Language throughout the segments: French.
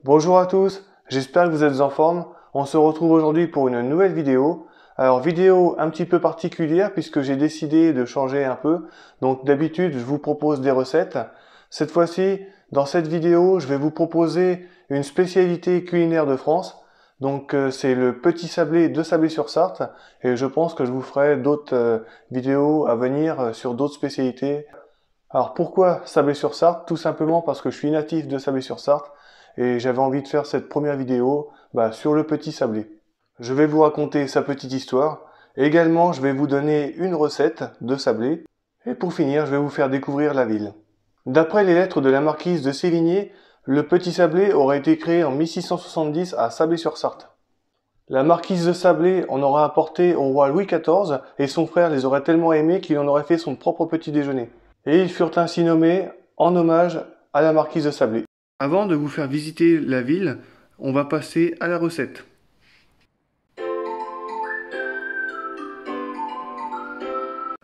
Bonjour à tous, j'espère que vous êtes en forme. On se retrouve aujourd'hui pour une nouvelle vidéo. Alors vidéo un petit peu particulière puisque j'ai décidé de changer un peu. Donc d'habitude je vous propose des recettes. Cette fois-ci, dans cette vidéo, je vais vous proposer une spécialité culinaire de France. Donc c'est le petit sablé de Sablé-sur-Sarthe et je pense que je vous ferai d'autres vidéos à venir sur d'autres spécialités. Alors pourquoi Sablé-sur-Sarthe? Tout simplement parce que je suis natif de Sablé-sur-Sarthe et j'avais envie de faire cette première vidéo sur le petit sablé. Je vais vous raconter sa petite histoire. Et également, je vais vous donner une recette de sablé. Et pour finir, je vais vous faire découvrir la ville. D'après les lettres de la marquise de Sévigné, le petit sablé aurait été créé en 1670 à Sablé-sur-Sarthe. La marquise de Sablé en aurait apporté au roi Louis XIV et son frère les aurait tellement aimés qu'il en aurait fait son propre petit déjeuner. Et ils furent ainsi nommés en hommage à la marquise de Sablé. Avant de vous faire visiter la ville, on va passer à la recette.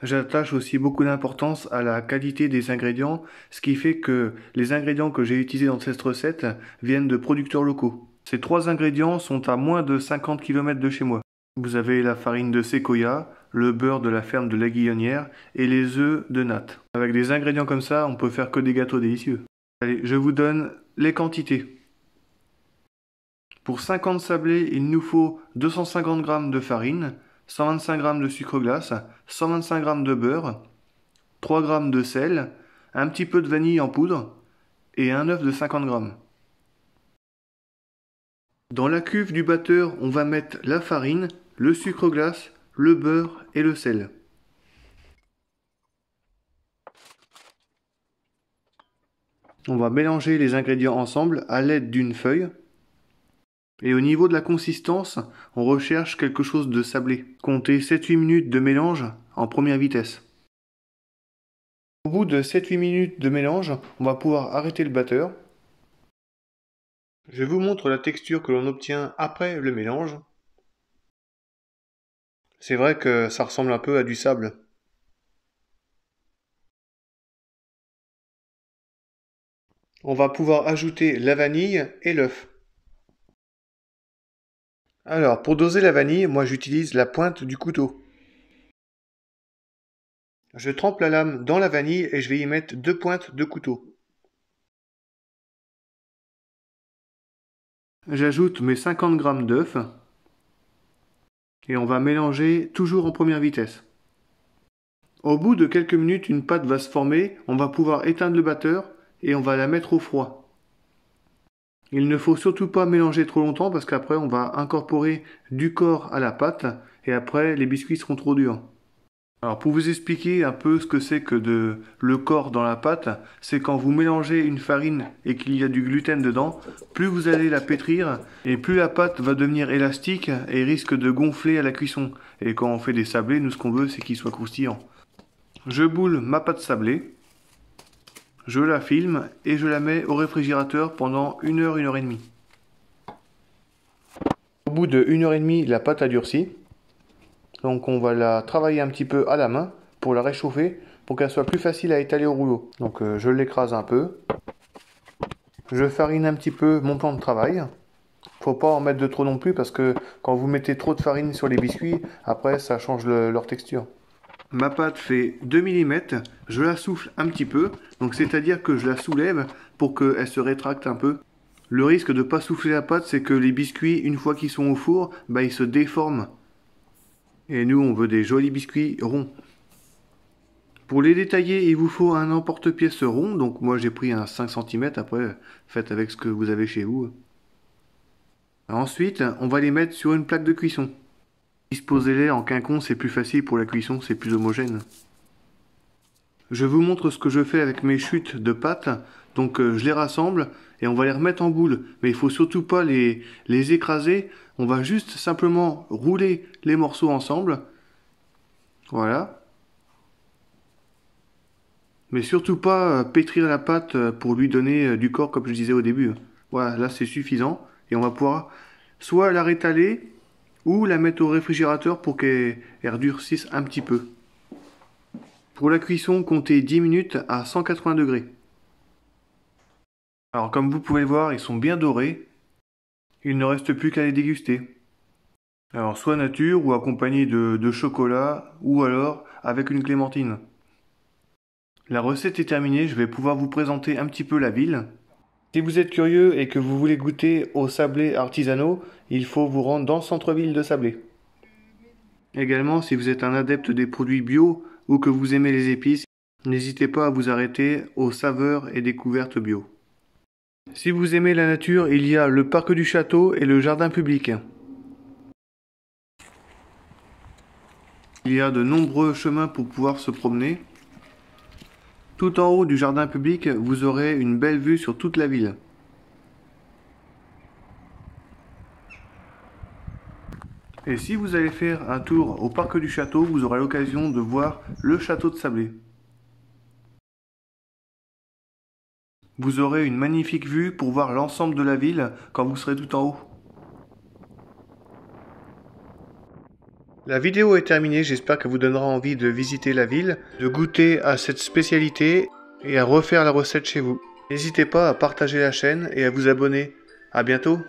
J'attache aussi beaucoup d'importance à la qualité des ingrédients, ce qui fait que les ingrédients que j'ai utilisés dans cette recette viennent de producteurs locaux. Ces trois ingrédients sont à moins de 50 km de chez moi. Vous avez la farine de séquoia, le beurre de la ferme de la Guillonnière et les œufs de natte. Avec des ingrédients comme ça, on peut faire que des gâteaux délicieux. Allez, je vous donne les quantités. Pour 50 sablés, il nous faut 250 g de farine, 125 g de sucre glace, 125 g de beurre, 3 g de sel, un petit peu de vanille en poudre et un œuf de 50 g. Dans la cuve du batteur, on va mettre la farine, le sucre glace, le beurre et le sel. On va mélanger les ingrédients ensemble à l'aide d'une feuille. Et au niveau de la consistance, on recherche quelque chose de sablé. Comptez 7-8 minutes de mélange en première vitesse. Au bout de 7-8 minutes de mélange, on va pouvoir arrêter le batteur. Je vous montre la texture que l'on obtient après le mélange. C'est vrai que ça ressemble un peu à du sable. On va pouvoir ajouter la vanille et l'œuf. Alors, pour doser la vanille, moi j'utilise la pointe du couteau. Je trempe la lame dans la vanille et je vais y mettre 2 pointes de couteau. J'ajoute mes 50 g d'œufs et on va mélanger toujours en première vitesse. Au bout de quelques minutes, une pâte va se former, on va pouvoir éteindre le batteur et on va la mettre au froid. Il ne faut surtout pas mélanger trop longtemps parce qu'après on va incorporer du corps à la pâte et après les biscuits seront trop durs. Alors pour vous expliquer un peu ce que c'est que le corps dans la pâte, c'est quand vous mélangez une farine et qu'il y a du gluten dedans, plus vous allez la pétrir et plus la pâte va devenir élastique et risque de gonfler à la cuisson. Et quand on fait des sablés, nous ce qu'on veut c'est qu'ils soient croustillants. Je boule ma pâte sablée, je la filme et je la mets au réfrigérateur pendant 1 heure, 1 heure et demie. Au bout de 1 heure et demie, la pâte a durci. Donc on va la travailler un petit peu à la main pour la réchauffer pour qu'elle soit plus facile à étaler au rouleau. Donc je l'écrase un peu. Je farine un petit peu mon plan de travail. Faut pas en mettre de trop non plus parce que quand vous mettez trop de farine sur les biscuits, après ça change leur texture. Ma pâte fait 2 mm, je la souffle un petit peu, donc c'est-à-dire que je la soulève pour qu'elle se rétracte un peu. Le risque de ne pas souffler la pâte, c'est que les biscuits, une fois qu'ils sont au four, ils se déforment. Et nous, on veut des jolis biscuits ronds. Pour les détailler, il vous faut un emporte-pièce rond. Donc moi, j'ai pris un 5 cm. Après, faites avec ce que vous avez chez vous. Ensuite, on va les mettre sur une plaque de cuisson. Disposez-les en quinconce, c'est plus facile pour la cuisson, c'est plus homogène. Je vous montre ce que je fais avec mes chutes de pâte. Donc je les rassemble et on va les remettre en boule. Mais il faut surtout pas les écraser. On va juste simplement rouler les morceaux ensemble. Voilà. Mais surtout pas pétrir la pâte pour lui donner du corps comme je disais au début. Voilà, là c'est suffisant. Et on va pouvoir soit la rétaler ou la mettre au réfrigérateur pour qu'elle redurcisse un petit peu. Pour la cuisson, comptez 10 minutes à 180 degrés. Alors comme vous pouvez le voir, ils sont bien dorés. Il ne reste plus qu'à les déguster. Alors soit nature ou accompagné de chocolat ou alors avec une clémentine. La recette est terminée, je vais pouvoir vous présenter un petit peu la ville. Si vous êtes curieux et que vous voulez goûter aux sablés artisanaux, il faut vous rendre dans le centre-ville de Sablé. Également, si vous êtes un adepte des produits bio ou que vous aimez les épices, n'hésitez pas à vous arrêter aux saveurs et découvertes bio. Si vous aimez la nature, il y a le parc du château et le jardin public. Il y a de nombreux chemins pour pouvoir se promener. Tout en haut du jardin public, vous aurez une belle vue sur toute la ville. Et si vous allez faire un tour au parc du château, vous aurez l'occasion de voir le château de Sablé. Vous aurez une magnifique vue pour voir l'ensemble de la ville quand vous serez tout en haut. La vidéo est terminée, j'espère qu'elle vous donnera envie de visiter la ville, de goûter à cette spécialité et à refaire la recette chez vous. N'hésitez pas à partager la chaîne et à vous abonner. À bientôt!